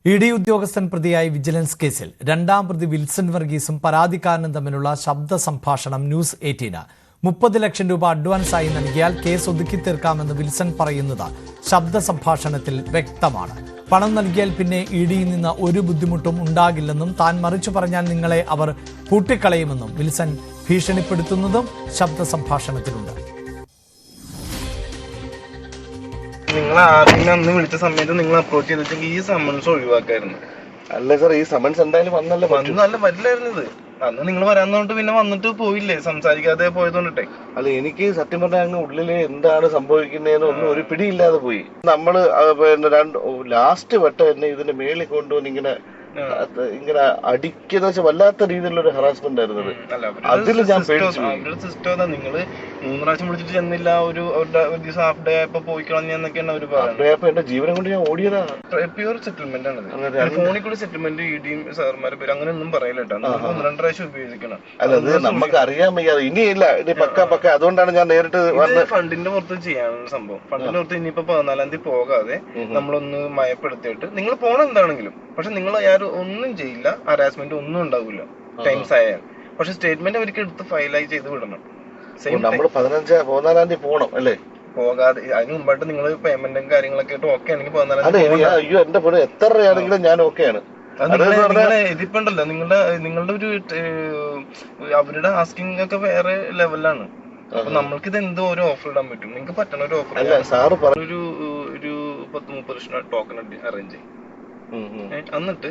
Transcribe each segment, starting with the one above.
ED. ഉദ്യോഗസ്ഥൻ പ്രതിയായി vigilance കേസിൽ രണ്ടാം പ്രതി വിൽസൺ വർഗീസും പരാതിക്കാരനും തമ്മിലുള്ള ശബ്ദ സംഭാഷണം ന്യൂസ് 18 30 ലക്ഷം രൂപ അഡ്വാൻസായി നൽകിയാൽ കേസ് ഒതുക്കി തീർക്കാമെന്ന് വിൽസൺ പറയുന്നത് ശബ്ദ സംഭാഷണത്തിൽ വ്യക്തമാണ്. പണം നൽകിയാൽ പിന്നെ ഇ.ഡിയിൽ നിന്ന് ഒരു ബുദ്ധിമുട്ടും ഉണ്ടാകില്ലെന്നും താൻ മറിച്ചു പറഞ്ഞാൽ നിങ്ങളെ അവർ കൂട്ടിക്കളയുമെന്നും വിൽസൺ ഭീഷണിപ്പെടുത്തുന്നതും ശബ്ദ സംഭാഷണത്തിലുണ്ട്. നിങ്ങൾ ആദ്യം അന്ന് വിളിച്ച സമയത്ത് നിങ്ങൾ അപ്രോച്ച് ചെയ്തിട്ടെങ്കിൽ ഈ സമ്മൺസ് ഒഴിവാക്കായിരുന്നു. അല്ല സാർ, ഈ സമ്മൺസ് എന്തായാലും വന്നല്ല പറ്റില്ലായിരുന്നു. ഇത് അന്ന് നിങ്ങൾ വരാന്നോണ്ട് പിന്നെ വന്നിട്ട് പോയില്ലേ, സംസാരിക്കാതെ പോയതുകൊണ്ടിട്ടെ. അല്ല, എനിക്ക് സത്യം പറഞ്ഞാൽ അങ്ങ് ഉള്ളില് എന്താണ് സംഭവിക്കുന്നതെന്ന് ഒന്നും ഒരു പിടിയില്ലാതെ പോയി. നമ്മള് ലാസ്റ്റ് വട്ടം എന്നെ ഇതിന്റെ മേളിൽ കൊണ്ടുവന്ന് ഇങ്ങനെ അടിക്കുന്ന വല്ലാത്ത രീതിയിലുള്ള ഹറാസ്മെന്റ് ആയിരുന്നത്. അതിൽ ഞാൻ അവരുടെ സിസ്റ്റം നിങ്ങള് 3 പ്രാവശ്യം വിളിച്ചിട്ട് ചെന്നില്ല, ഒരു ദിവസം ഹാഫ് ഡേ ആയപ്പോ പോയി കളഞ്ഞെന്നൊക്കെയാണ് അവര് പറയുന്നത്. എന്റെ ജീവനം കൊണ്ട് ഞാൻ ഓടിയതാണ്. പ്യൂർ സെറ്റിൽമെന്റ് ആണ്. ഫോണിൽ കൂടി സെറ്റിൽമെന്റ് ഇടിയും സാർമാരെ പേര് അങ്ങനെ ഒന്നും പറയില്ല കേട്ടോ. 1-2 പ്രാവശ്യം ഉപയോഗിക്കണം. അല്ലത് നമുക്ക് അറിയാൻ വയ്യ. ഇനിയില്ല, ഇനി പക്ക അതുകൊണ്ടാണ് ഞാൻ നേരിട്ട് ഫണ്ടിന്റെ പുറത്ത് ചെയ്യാനുള്ള സംഭവം. ഫണ്ടിന്റെ പുറത്ത് ഇനിയിപ്പോ 14-ാം തീയതി പോകാതെ നമ്മളൊന്ന് മയപ്പെടുത്തിയിട്ട് നിങ്ങൾ പോണം എന്താണെങ്കിലും, പക്ഷെ നിങ്ങൾ ഒന്നും ചെയ്യില്ല, ഹരാസ്മെന്റ് ഒന്നും ഉണ്ടാവില്ല ടൈംസ് ആയാൽ. പക്ഷെ സ്റ്റേറ്റ്മെന്റ് അവർക്ക് എടുത്ത് ഫയലായി ചെയ്ത് വിടണം. നമ്മള് 14-ാം തീയതി പോണം അല്ലേ? പോകാതെ അതിന് മുമ്പായിട്ട് നിങ്ങൾ പേയ്മെന്റും കാര്യങ്ങളൊക്കെ ആയിട്ട് ഓക്കെ ആണെങ്കിൽ 14-ാം തീയതി. അയ്യോ, എന്റെ പോലെ എത്ര രൂപയാണെങ്കിലും ഞാൻ ഓക്കെയാണ്. ഇതിപ്പുണ്ടല്ലോ നിങ്ങളുടെ ഒരു അവരുടെ ആസ്കിങ് ഒക്കെ വേറെ ലെവലാണ്. അപ്പൊ നമ്മൾക്ക് ഇത് എന്തോ ഒരു ഓഫർ ഇടാൻ പറ്റും. നിങ്ങൾക്ക് പറ്റണ ഒരു ഓഫർ ഒരു 10-30 ലക്ഷം ടോക്കൺ അറേഞ്ച് ചെയ്യും. എന്നിട്ട്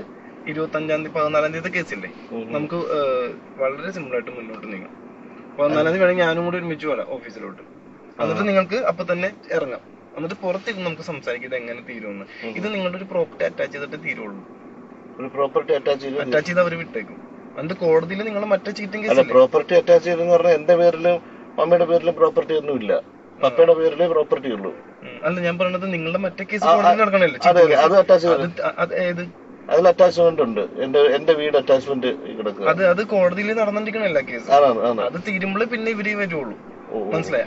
25-ാം തീയതി 14-ാം തീയതി കേസില്ലേ, നമുക്ക് വളരെ സിമ്പിൾ ആയിട്ട് മുന്നോട്ട് നീങ്ങാം. 14-ാം തീയതി വേണമെങ്കിൽ ഞാനും കൂടി ഒരുമിച്ച് വരാം ഓഫീസിലോട്ട്. എന്നിട്ട് നിങ്ങൾക്ക് അപ്പൊ തന്നെ ഇറങ്ങാം. എന്നിട്ട് പുറത്തിരുന്ന് നമുക്ക് സംസാരിക്കാം ഇത് എങ്ങനെ തീരുമെന്ന്. ഇത് നിങ്ങളുടെ ഒരു പ്രോപ്പർട്ടി അറ്റാച്ച് ചെയ്തിട്ട് തീരുള്ളൂ. ഒരു പ്രോപ്പർട്ടി അറ്റാച്ച് ചെയ്ത് അവർ വിട്ടേക്കും. എന്നിട്ട് കോടതിയിൽ നിങ്ങൾ മറ്റേ ചീറ്റിംഗ് കേസ് പ്രോപ്പർട്ടി അറ്റാച്ച് ചെയ്തെന്ന് പറഞ്ഞാൽ എന്റെ പേരിലും മമ്മിയുടെ പേരിലും പ്രോപ്പർട്ടി ഒന്നും ഇല്ല, പപ്പയുടെ പേരിലേ പ്രോപ്പർട്ടി ഉള്ളൂ. അല്ല, ഞാൻ പറഞ്ഞത് നിങ്ങളുടെ മറ്റേ കേസ് കോടതിയിൽ നടക്കണല്ലേ. അത് അറ്റാച്ച് ഏത് അതിൽ അറ്റാച്ച്മെന്റ് ഉണ്ട്. എന്റെ വീട് അറ്റാച്ച്മെന്റ് കിടക്കുക. അത് കോടതിയിൽ നടന്നിരിക്കണല്ല കേസ്. അത് തീരുമ്പോൾ പിന്നെ ഇവര് വരുള്ളൂ. മനസ്സിലായി?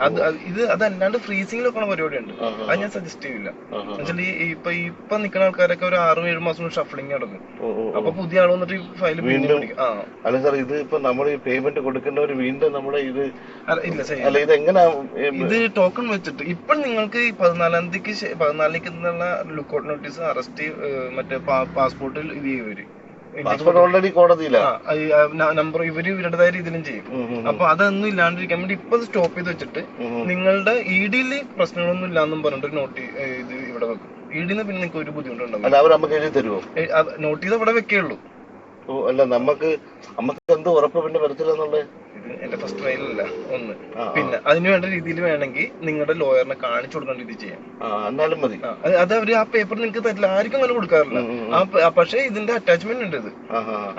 അതല്ലാണ്ട് ഫ്രീസിംഗിൽ വെക്കണ പരിപാടിയുണ്ട്. അത് ഞാൻ സജസ്റ്റ് ചെയ്യില്ല. എന്നുവെച്ചാൽ ഇപ്പൊ നിൽക്കുന്ന ആൾക്കാരൊക്കെ ഒരു 6-7 മാസം ഷഫ്ലിംഗ് നടക്കും. അപ്പൊ പുതിയ ആൾ വന്നിട്ട് ഫയൽ വീണ്ടും. അല്ല സാർ, ഇത് ഇപ്പൊ നമ്മൾ ഈ പേയ്മെന്റ് കൊടുക്കുന്നവര് വീണ്ടും നമ്മുടെ ഇത് ഇത് എങ്ങനെ ഇത് ടോക്കൺ വെച്ചിട്ട് ഇപ്പൊ നിങ്ങൾക്ക് 14-ാം തീയതിക്ക് ലുക്കൌട്ട് നോട്ടീസ്, അറസ്റ്റ്, മറ്റേ പാസ്പോർട്ടിൽ ഇത് ചെയ്യുവര് ഓൾറെഡി കോടതിയില്ല നമ്പർ ഇവരുടേതായ രീതിയിലും ചെയ്യും. അപ്പൊ അതൊന്നും ഇല്ലാണ്ടിരിക്കാൻ വേണ്ടി ഇപ്പൊ സ്റ്റോപ്പ് ചെയ്ത് വെച്ചിട്ട് നിങ്ങളുടെ ഇ.ഡിയിൽ പ്രശ്നങ്ങളൊന്നും ഇല്ലാന്നും പറഞ്ഞിട്ട് ഇത് ഇവിടെ വെക്കും. ഇ.ഡിന്ന് പിന്നെ നിങ്ങൾക്ക് ഒരു ബുദ്ധിമുട്ടുണ്ടാവും. നോട്ടീസ് അവിടെ വെക്കുള്ളൂ. അല്ല, നമുക്ക് എന്ത് ഉറപ്പ് പിന്നെ വരത്തില്ലെന്നുള്ളത് എന്റെ ഫസ്റ്റ് ട്രയലല്ല ഒന്ന്. പിന്നെ അതിന് വേണ്ട രീതിയിൽ വേണമെങ്കിൽ നിങ്ങളുടെ ലോയറിനെ കാണിച്ചു കൊടുക്കേണ്ട രീതി ചെയ്യാം. എന്നാലും മതി. അത് അവര് ആ പേപ്പർ നിങ്ങൾക്ക് തരില്ല, ആർക്കും അങ്ങനെ കൊടുക്കാറില്ല. പക്ഷെ ഇതിന്റെ അറ്റാച്ച്മെന്റ് ഉണ്ട്. ഇത്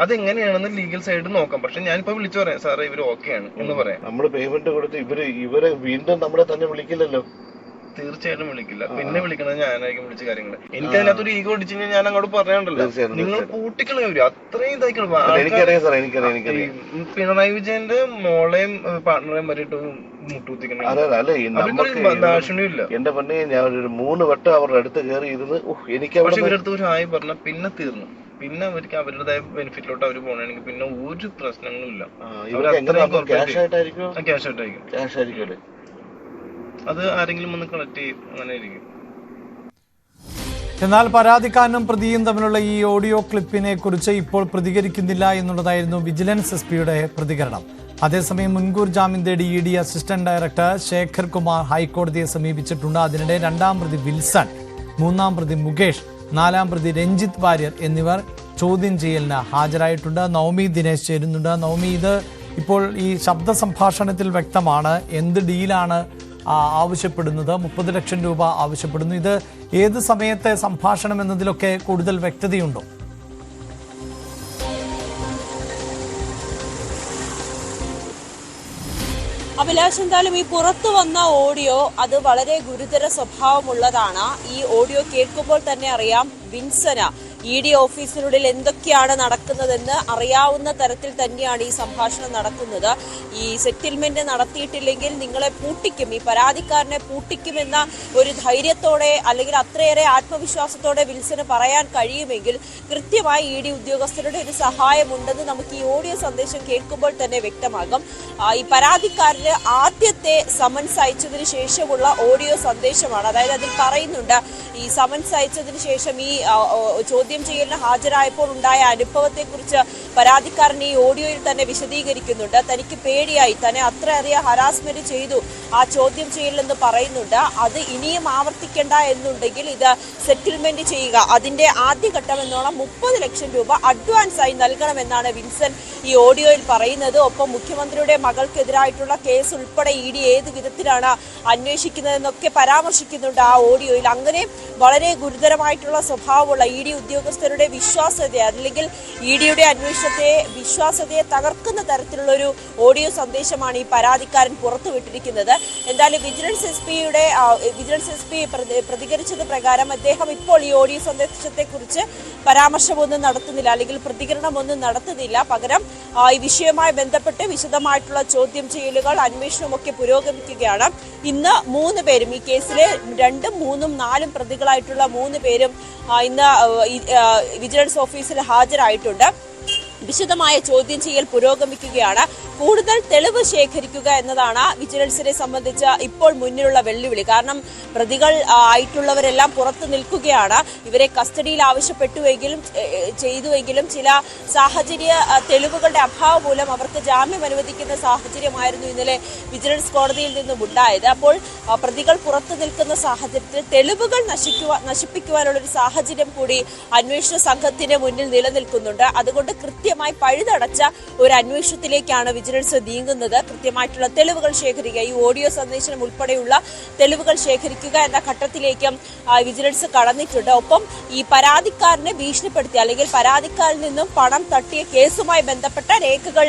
അതെങ്ങനെയാണെന്ന് ലീഗൽ സൈഡ് നോക്കാം. പക്ഷെ ഞാനിപ്പോ വിളിച്ചു പറയാം, സാറേ ഇവര് ഓക്കെയാണ് എന്ന് പറയാം. നമ്മള് പേയ്മെന്റ് കൊടുത്ത് ഇവരെ വീണ്ടും നമ്മളെ തന്നെ വിളിക്കില്ലല്ലോ. തീർച്ചയായിട്ടും വിളിക്കില്ല. പിന്നെ വിളിക്കണത് ഞാനായിരിക്കും വിളിച്ച കാര്യങ്ങള്. എനിക്ക് അതിനകത്തൊരു ഈഗോ അടിച്ചു കഴിഞ്ഞാൽ ഞാൻ അങ്ങോട്ട് പറയാണ്ടല്ലോ, നിങ്ങൾ കൂട്ടിക്കളെ വരും. അത്രയും ഇതാക്കണം. പിണറായി വിജയന്റെ മോളെയും പാർട്ണറെയും വരെയിട്ട് മുട്ടുകുത്തിക്കണം. ദാക്ഷിണ്യമില്ല. എന്റെ പൊന്നെ, ഞാൻ ഒരു 3 വട്ടം അവരുടെ അടുത്ത് കയറി ഇരുന്ന് എനിക്ക് ഇവരുടെ അടുത്ത് ഒരു ഹായ് പറഞ്ഞ പിന്നെ തീർന്നു. പിന്നെ അവർക്ക് അവരുടേതായ ബെനിഫിറ്റിലോട്ട് അവര് പോകണമെങ്കിൽ പിന്നെ ഒരു പ്രശ്നങ്ങളും ഇല്ല. ക്യാഷ് ആയിട്ടായിരിക്കും. ക്യാഷ് ആയിട്ടായിരിക്കും. അത് ആരെങ്കിലും ഒന്ന് കളക്ട് ചെയ്യും, അങ്ങനെ ആയിരിക്കും. എന്നാൽ പരാതിക്കാരനും പ്രതിയും തമ്മിലുള്ള ഈ ഓഡിയോ ക്ലിപ്പിനെ കുറിച്ച് ഇപ്പോൾ പ്രതികരിക്കുന്നില്ല എന്നുള്ളതായിരുന്നു വിജിലൻസ് എസ്.പിയുടെ പ്രതികരണം. അതേസമയം മുൻകൂർ ജാമ്യം തേടി ED assistant director Shekhar Kumar ഹൈക്കോടതിയെ സമീപിച്ചിട്ടുണ്ട്. അതിനിടെ 2-ാം പ്രതി വിൽസൺ, 3-ാം പ്രതി മുകേഷ്, 4-ാം പ്രതി രഞ്ജിത്ത് വാര്യർ എന്നിവർ ചോദ്യം ചെയ്യലിന് ഹാജരായിട്ടുണ്ട്. നവമി ദിനേശ് ചേരുന്നുണ്ട്. നവമി, ഇത് ഇപ്പോൾ ഈ ശബ്ദ സംഭാഷണത്തിൽ വ്യക്തമാണ് എന്ത് ഡീലാണ് ആവശ്യപ്പെടുന്നത്. 30 ലക്ഷം രൂപ ആവശ്യപ്പെടുന്നു. ഇത് ഏത് സമയത്തെ സംഭാഷണം എന്നതിലൊക്കെ കൂടുതൽ വ്യക്തതയുണ്ടോ? അഭിലാഷ്, എന്തായാലും ഈ പുറത്തു വന്ന ഓഡിയോ അത് വളരെ ഗുരുതര സ്വഭാവമുള്ളതാണ്. ഈ ഓഡിയോ കേൾക്കുമ്പോൾ തന്നെ അറിയാം വിൻസന് ED ഓഫീസിനുള്ളിൽ എന്തൊക്കെയാണ് നടക്കുന്നതെന്ന് അറിയാവുന്ന തരത്തിൽ തന്നെയാണ് ഈ സംഭാഷണം നടക്കുന്നത്. ഈ സെറ്റിൽമെന്റ് നടത്തിയിട്ടില്ലെങ്കിൽ നിങ്ങളെ പൂട്ടിക്കും, ഈ പരാതിക്കാരനെ പൂട്ടിക്കുമെന്ന ഒരു ധൈര്യത്തോടെ അല്ലെങ്കിൽ അത്രയേറെ ആത്മവിശ്വാസത്തോടെ വിൽസന് പറയാൻ കഴിയുമെങ്കിൽ കൃത്യമായി ED ഉദ്യോഗസ്ഥരുടെ ഒരു സഹായമുണ്ടെന്ന് നമുക്ക് ഈ ഓഡിയോ സന്ദേശം കേൾക്കുമ്പോൾ തന്നെ വ്യക്തമാകും. ഈ പരാതിക്കാരന് ആദ്യത്തെ സമൻസ് അയച്ചതിന് ശേഷമുള്ള ഓഡിയോ സന്ദേശമാണ്. അതായത് അതിൽ പറയുന്നുണ്ട്, ഈ സമൻസ് അയച്ചതിന് ശേഷം ഈ ചോദ്യം ചെയ്യലിന് ഹാജരായപ്പോൾ ഉണ്ടായ അനുഭവത്തെക്കുറിച്ച് പരാതിക്കാരൻ ഈ ഓഡിയോയിൽ തന്നെ വിശദീകരിക്കുന്നുണ്ട്. തനിക്ക് പേടിയായി, തന്നെ അത്രയധികം ഹരാസ്മെന്റ് ചെയ്തു ആ ചോദ്യം ചെയ്യലെന്ന് പറയുന്നുണ്ട്. അത് ഇനിയും ആവർത്തിക്കേണ്ട എന്നുണ്ടെങ്കിൽ ഇത് സെറ്റിൽമെന്റ് ചെയ്യുക, അതിന്റെ ആദ്യഘട്ടം എന്നോണം 30 ലക്ഷം രൂപ അഡ്വാൻസായി നൽകണമെന്നാണ് വിൻസൻ ഈ ഓഡിയോയിൽ പറയുന്നത്. ഒപ്പം മുഖ്യമന്ത്രിയുടെ മകൾക്കെതിരായിട്ടുള്ള കേസ് ഉൾപ്പെടെ ED ഏത് വിധത്തിലാണ് അന്വേഷിക്കുന്നതെന്നൊക്കെ പരാമർശിക്കുന്നുണ്ട് ആ ഓഡിയോയിൽ. അങ്ങനെ വളരെ ഗുരുതരമായിട്ടുള്ള സ്വഭാവമുള്ള ED ഉദ്യോഗസ്ഥരുടെ വിശ്വാസ്യത അല്ലെങ്കിൽ EDയുടെ അന്വേഷണത്തെ വിശ്വാസ്യതയെ തകർക്കുന്ന തരത്തിലുള്ള ഒരു ഓഡിയോ സന്ദേശമാണ് ഈ പരാതിക്കാരൻ പുറത്തുവിട്ടിരിക്കുന്നത്. എന്തായാലും വിജിലൻസ് എസ് പി പ്രതികരിച്ചത് പ്രകാരം അദ്ദേഹം ഇപ്പോൾ ഈ ഓഡിയോ സന്ദേശത്തെ കുറിച്ച് പരാമർശമൊന്നും നടത്തുന്നില്ല, അല്ലെങ്കിൽ പ്രതികരണമൊന്നും നടത്തുന്നില്ല. പകരം ഈ വിഷയവുമായി ബന്ധപ്പെട്ട് വിശദമായിട്ടുള്ള ചോദ്യം ചെയ്യലുകൾ, അന്വേഷണമൊക്കെ പുരോഗമിക്കുകയാണ്. ഇന്ന് 3 പേരും ഈ കേസിലെ 2, 3, 4 പ്രതികളായിട്ടുള്ള 3 പേരും ഇന്ന് വിജിലൻസ് ഓഫീസിൽ ഹാജരായിട്ടുണ്ട്. വിശദമായ ചോദ്യം ചെയ്യൽ പുരോഗമിക്കുകയാണ്. കൂടുതൽ തെളിവ് ശേഖരിക്കുക എന്നതാണ് വിജിലൻസിനെ സംബന്ധിച്ച് ഇപ്പോൾ മുന്നിലുള്ള വെല്ലുവിളി. കാരണം പ്രതികൾ ആയിട്ടുള്ളവരെല്ലാം പുറത്തു നിൽക്കുകയാണ്. ഇവരെ കസ്റ്റഡിയിൽ ചെയ്തുവെങ്കിലും ചില സാഹചര്യ തെളിവുകളുടെ അഭാവം മൂലം അവർക്ക് ജാമ്യം അനുവദിക്കുന്ന സാഹചര്യമായിരുന്നു ഇന്നലെ വിജിലൻസ് കോടതിയിൽ നിന്നും ഉണ്ടായത്. അപ്പോൾ പ്രതികൾ പുറത്തു നിൽക്കുന്ന സാഹചര്യത്തിൽ തെളിവുകൾ നശിപ്പിക്കുവാനുള്ളൊരു സാഹചര്യം കൂടി അന്വേഷണ സംഘത്തിന് മുന്നിൽ നിലനിൽക്കുന്നുണ്ട്. അതുകൊണ്ട് കൃത്യമായി പഴുതടച്ച ഒരു അന്വേഷണത്തിലേക്കാണ് വിജിലൻസ് നീങ്ങുന്നത്. കൃത്യമായിട്ടുള്ള തെളിവുകൾ ശേഖരിക്കുക, ഈ ഓഡിയോ സന്ദേശം ഉൾപ്പെടെയുള്ള തെളിവുകൾ ശേഖരിക്കുക എന്ന ഘട്ടത്തിലേക്കും വിജിലൻസ് കടന്നിട്ടുണ്ട്. ഒപ്പം ഈ പരാതിക്കാരനെ ഭീഷണിപ്പെടുത്തി അല്ലെങ്കിൽ പരാതിക്കാരിൽ നിന്നും പണം തട്ടിയ കേസുമായി ബന്ധപ്പെട്ട രേഖകൾ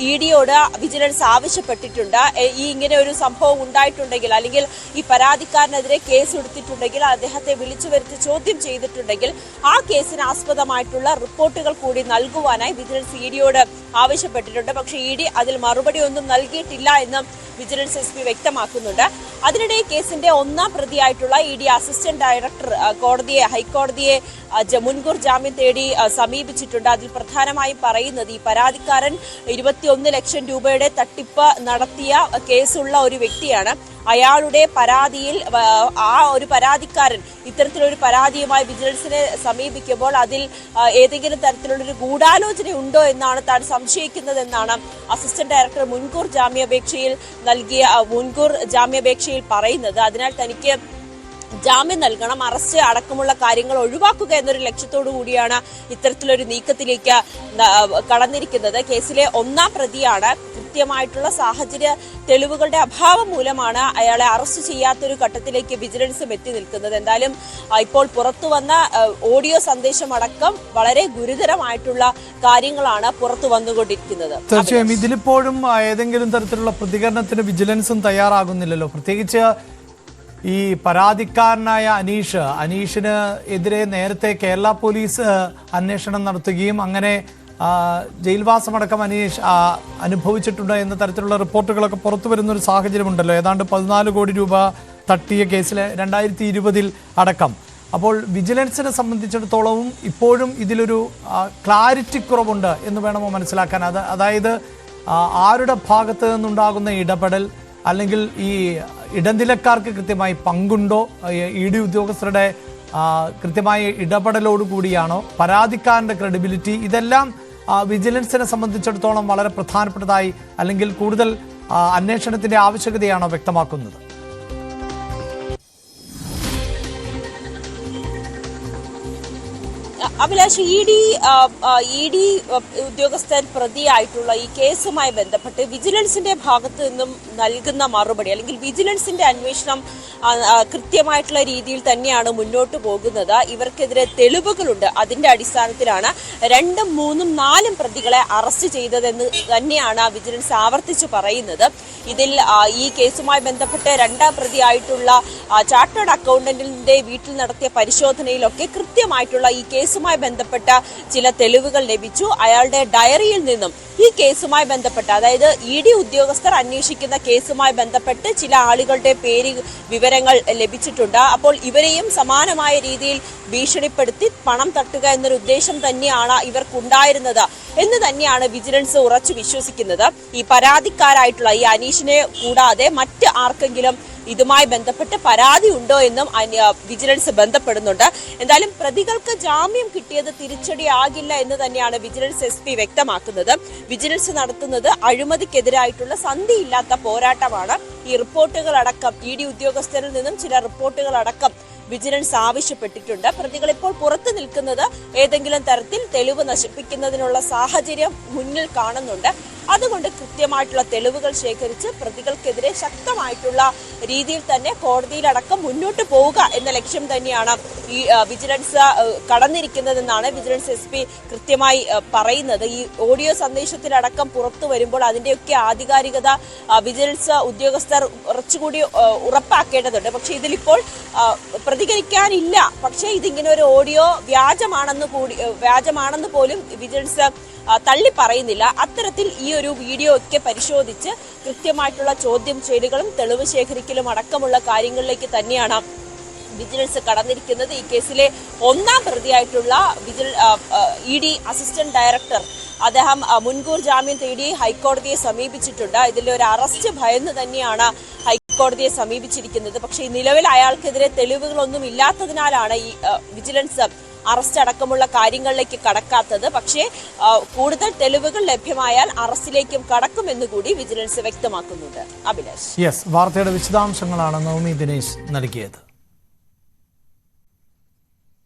EDയോട് വിജിലൻസ് ആവശ്യപ്പെട്ടിട്ടുണ്ട്. ഇങ്ങനെ ഒരു സംഭവം ഉണ്ടായിട്ടുണ്ടെങ്കിൽ അല്ലെങ്കിൽ ഈ പരാതിക്കാരനെതിരെ കേസ് എടുത്തിട്ടുണ്ടെങ്കിൽ, അദ്ദേഹത്തെ വിളിച്ചു വരുത്തി ചോദ്യം ചെയ്തിട്ടുണ്ടെങ്കിൽ ആ കേസിന് ആസ്പദമായിട്ടുള്ള റിപ്പോർട്ടുകൾ കൂടി നൽകുവാനായി വിജിലൻസ് EDയോട് ആവശ്യപ്പെട്ടിട്ടുണ്ട്. പക്ഷേ ED അതിൽ മറുപടി ഒന്നും നൽകിയിട്ടില്ല എന്ന് വിജിലൻസ് SP വ്യക്തമാക്കുന്നുണ്ട്. അതിനിടെ കേസിന്റെ 1ാം പ്രതിയായിട്ടുള്ള ED അസിസ്റ്റന്റ് ഡയറക്ടർ ഹൈക്കോടതിയെ മുൻകൂർ ജാമ്യം തേടി സമീപിച്ചിട്ടുണ്ട്. അതിൽ പ്രധാനമായും പറയുന്നത്, ഈ പരാതിക്കാരൻ 21 ലക്ഷം രൂപയുടെ തട്ടിപ്പ് നടത്തിയ കേസുള്ള ഒരു വ്യക്തിയാണ്. അയാളുടെ പരാതിയിൽ ആ ഒരു പരാതിക്കാരൻ ഇത്തരത്തിലൊരു പരാതിയുമായി വിജിലൻസിനെ സമീപിക്കുമ്പോൾ അതിൽ ഏതെങ്കിലും തരത്തിലുള്ളൊരു ഗൂഢാലോചന ഉണ്ടോ എന്നാണ് താൻ സംശയിക്കുന്നതെന്നാണ് അസിസ്റ്റന്റ് ഡയറക്ടർ മുൻകൂർ ജാമ്യാപേക്ഷയിൽ പറയുന്നത്. അതിനാൽ തനിക്ക് ജാമ്യം നൽകണം, അറസ്റ്റ് അടക്കമുള്ള കാര്യങ്ങൾ ഒഴിവാക്കുക എന്നൊരു ലക്ഷ്യത്തോടു കൂടിയാണ് ഇത്തരത്തിലൊരു നീക്കത്തിലേക്ക് കടന്നിരിക്കുന്നത്. കേസിലെ 1ാം പ്രതിയാണ്. കൃത്യമായിട്ടുള്ള സാഹചര്യ തെളിവുകളുടെ അഭാവം മൂലമാണ് അയാളെ അറസ്റ്റ് ചെയ്യാത്തൊരു ഘട്ടത്തിലേക്ക് വിജിലൻസും എത്തി നിൽക്കുന്നത്. എന്തായാലും ഇപ്പോൾ പുറത്തു വന്ന ഓഡിയോ സന്ദേശം അടക്കം വളരെ ഗുരുതരമായിട്ടുള്ള കാര്യങ്ങളാണ് പുറത്തു വന്നുകൊണ്ടിരിക്കുന്നത്. തീർച്ചയായും ഇതിലിപ്പോഴും ഏതെങ്കിലും തരത്തിലുള്ള പ്രതികരണത്തിന് വിജിലൻസും തയ്യാറാകുന്നില്ലല്ലോ. പ്രത്യേകിച്ച് ഈ പരാതിക്കാരനായ അനീഷിന് എതിരെ നേരത്തെ കേരള പോലീസ് അന്വേഷണം നടത്തുകയും അങ്ങനെ ജയിൽവാസമടക്കം അനീഷ് അനുഭവിച്ചിട്ടുണ്ട് എന്ന തരത്തിലുള്ള റിപ്പോർട്ടുകളൊക്കെ പുറത്തു വരുന്നൊരു സാഹചര്യമുണ്ടല്ലോ. ഏതാണ്ട് 14 കോടി രൂപ തട്ടിയ കേസിൽ 2020 അടക്കം. അപ്പോൾ വിജിലൻസിനെ സംബന്ധിച്ചിടത്തോളവും ഇപ്പോഴും ഇതിലൊരു ക്ലാരിറ്റി കുറവുണ്ട് എന്ന് വേണമോ മനസ്സിലാക്കാൻ? അതായത് ആരുടെ ഭാഗത്ത് നിന്നുണ്ടാകുന്ന ഇടപെടൽ, അല്ലെങ്കിൽ ഈ ഇടനിലക്കാർക്ക് കൃത്യമായി പങ്കുണ്ടോ, ED ഉദ്യോഗസ്ഥരുടെ കൃത്യമായ ഇടപെടലോടുകൂടിയാണോ, പരാതിക്കാരൻ്റെ ക്രെഡിബിലിറ്റി, ഇതെല്ലാം വിജിലൻസിനെ സംബന്ധിച്ചിടത്തോളം വളരെ പ്രധാനപ്പെട്ടതായി അല്ലെങ്കിൽ കൂടുതൽ അന്വേഷണത്തിന്റെ ആവശ്യകതയാണോ വ്യക്തമാക്കുന്നത്? അഭിലാഷ്, ED ഉദ്യോഗസ്ഥൻ പ്രതിയായിട്ടുള്ള ഈ കേസുമായി ബന്ധപ്പെട്ട് വിജിലൻസിന്റെ ഭാഗത്ത് നിന്നും നൽകുന്ന മറുപടി അല്ലെങ്കിൽ വിജിലൻസിന്റെ അന്വേഷണം കൃത്യമായിട്ടുള്ള രീതിയിൽ തന്നെയാണ് മുന്നോട്ട് പോകുന്നത്. ഇവർക്കെതിരെ തെളിവുകളുണ്ട്. അതിന്റെ അടിസ്ഥാനത്തിലാണ് 2, 3, 4 പ്രതികളെ അറസ്റ്റ് ചെയ്തതെന്ന് തന്നെയാണ് വിജിലൻസ് ആവർത്തിച്ചു പറയുന്നത്. ഇതിൽ ഈ കേസുമായി ബന്ധപ്പെട്ട് 2ാം പ്രതിയായിട്ടുള്ള ചാർട്ടേഡ് അക്കൗണ്ടന്റിന്റെ വീട്ടിൽ നടത്തിയ പരിശോധനയിലൊക്കെ കൃത്യമായിട്ടുള്ള ഈ കേസ് കേസുമായി ബന്ധപ്പെട്ട ചില തെളിവുകൾ ലഭിച്ചു. അയാളുടെ ഡയറിയിൽ നിന്നും ഈ കേസുമായി ബന്ധപ്പെട്ട്, അതായത് ED ഉദ്യോഗസ്ഥർ അന്വേഷിക്കുന്ന കേസുമായി ബന്ധപ്പെട്ട് ചില ആളുകളുടെ പേര് വിവരങ്ങൾ ലഭിച്ചിട്ടുണ്ട്. അപ്പോൾ ഇവരെയും സമാനമായ രീതിയിൽ ഭീഷണിപ്പെടുത്തി പണം തട്ടുക എന്നൊരു ഉദ്ദേശം തന്നെയാണ് ഇവർക്കുണ്ടായിരുന്നത് എന്ന് തന്നെയാണ് വിജിലൻസ് ഉറച്ചു വിശ്വസിക്കുന്നത്. ഈ പരാതിക്കാരായിട്ടുള്ള ഈ അനീഷിനെ കൂടാതെ മറ്റ് ആർക്കെങ്കിലും ഇതുമായി ബന്ധപ്പെട്ട് പരാതി ഉണ്ടോ എന്നും വിജിലൻസ് ബന്ധപ്പെടുന്നുണ്ട്. എന്തായാലും പ്രതികൾക്ക് ജാമ്യം കിട്ടിയത് തിരിച്ചടിയാകില്ല എന്ന് തന്നെയാണ് വിജിലൻസ് SP വ്യക്തമാക്കുന്നത്. വിജിലൻസ് നടത്തുന്നത് അഴിമതിക്കെതിരായിട്ടുള്ള സന്ധിയില്ലാത്ത പോരാട്ടമാണ്. ഈ റിപ്പോർട്ടുകളടക്കം ED ഉദ്യോഗസ്ഥരിൽ നിന്നും ചില റിപ്പോർട്ടുകളടക്കം വിജിലൻസ് ആവശ്യപ്പെട്ടിട്ടുണ്ട്. പ്രതികൾ ഇപ്പോൾ പുറത്തു നിൽക്കുന്നത് ഏതെങ്കിലും തരത്തിൽ തെളിവ് നശിപ്പിക്കുന്നതിനുള്ള സാഹചര്യം മുന്നിൽ കാണുന്നുണ്ട്. അതുകൊണ്ട് കൃത്യമായിട്ടുള്ള തെളിവുകൾ ശേഖരിച്ച് പ്രതികൾക്കെതിരെ ശക്തമായിട്ടുള്ള രീതിയിൽ തന്നെ കോടതിയിലടക്കം മുന്നോട്ട് പോവുക എന്ന ലക്ഷ്യം തന്നെയാണ് ഈ വിജിലൻസ് കടന്നിരിക്കുന്നതെന്നാണ് വിജിലൻസ് SP കൃത്യമായി പറയുന്നത്. ഈ ഓഡിയോ സന്ദേശത്തിലടക്കം പുറത്തു വരുമ്പോൾ അതിന്റെയൊക്കെ ആധികാരികത വിജിലൻസ് ഉദ്യോഗസ്ഥർ കുറച്ചുകൂടി ഉറപ്പാക്കേണ്ടതുണ്ട്. പക്ഷെ ഇതിലിപ്പോൾ പ്രതികരിക്കാനില്ല. പക്ഷേ ഇതിങ്ങനെ ഒരു ഓഡിയോ വ്യാജമാണെന്ന് പോലും വിജിലൻസ് തള്ളി പറയുന്നില്ല. അത്തരത്തിൽ ഈ ഒരു വീഡിയോ ഒക്കെ പരിശോധിച്ച് കൃത്യമായിട്ടുള്ള ചോദ്യം ചെയ്യലുകളും തെളിവ് ശേഖരിക്കലും അടക്കമുള്ള കാര്യങ്ങളിലേക്ക് തന്നെയാണ് വിജിലൻസ് കടന്നിരിക്കുന്നത്. ഈ കേസിലെ ഒന്നാം പ്രതിയായിട്ടുള്ള ED അസിസ്റ്റന്റ് ഡയറക്ടർ അദ്ദേഹം മുൻകൂർ ജാമ്യം തേടി ഹൈക്കോടതിയെ സമീപിച്ചിട്ടുണ്ട്. ഇതിലെ ഒരു അറസ്റ്റ് ഭയന്ന് തന്നെയാണ് ഹൈക്കോടതിയെ സമീപിച്ചിരിക്കുന്നത്. പക്ഷേ നിലവിൽ അയാൾക്കെതിരെ തെളിവുകളൊന്നും ഇല്ലാത്തതിനാലാണ് ഈ വിജിലൻസ് അറസ്റ്റ് അടക്കമുള്ള കാര്യങ്ങളിലേക്ക് കടക്കാത്തത്. പക്ഷേ കൂടുതൽ തെളിവുകൾ ലഭ്യമായാൽ അറസ്റ്റിലേക്കും കടക്കുമെന്ന് കൂടി വിജിലൻസ് വ്യക്തമാക്കുന്നുണ്ട്. അഭിലാഷ്. യെസ്, വാർത്തയുടെ വിശദാംശങ്ങളാണ് നവമി ദിനേശ് നൽകിയത്.